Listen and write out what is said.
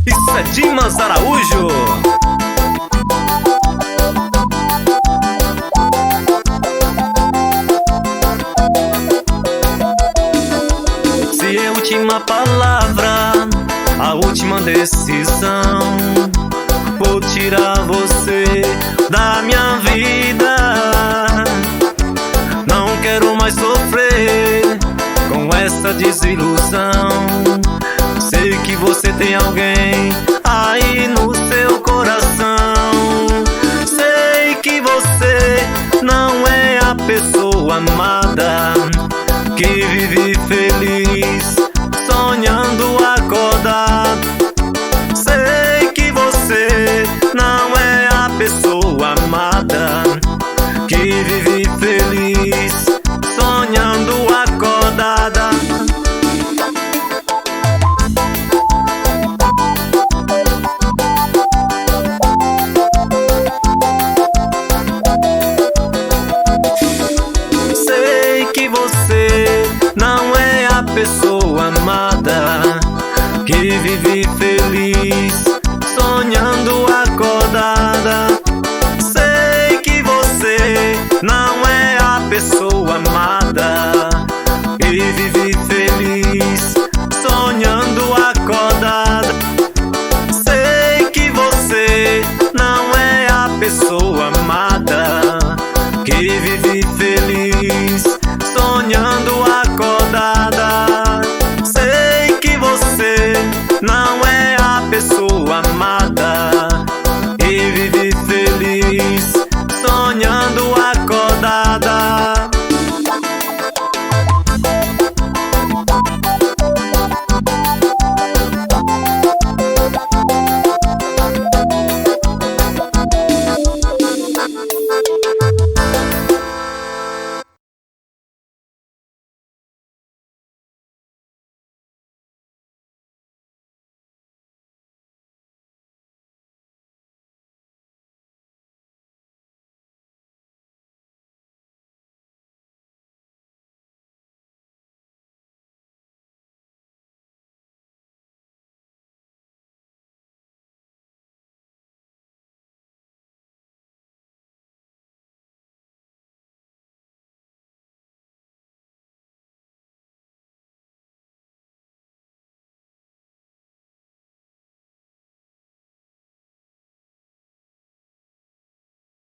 Isso é Dimas Araújo. Se é a última palavra, a última decisão, vou tirar você da minha vida. Não quero mais sofrer com essa desilusão. Sei que você tem alguém aí no seu coração. Sei que você não é a pessoa amada que vive feliz sonhando acordar. Sei que você não é a pessoa amada que vive feliz sonhando acordada. Sei que você não é a pessoa amada que vive feliz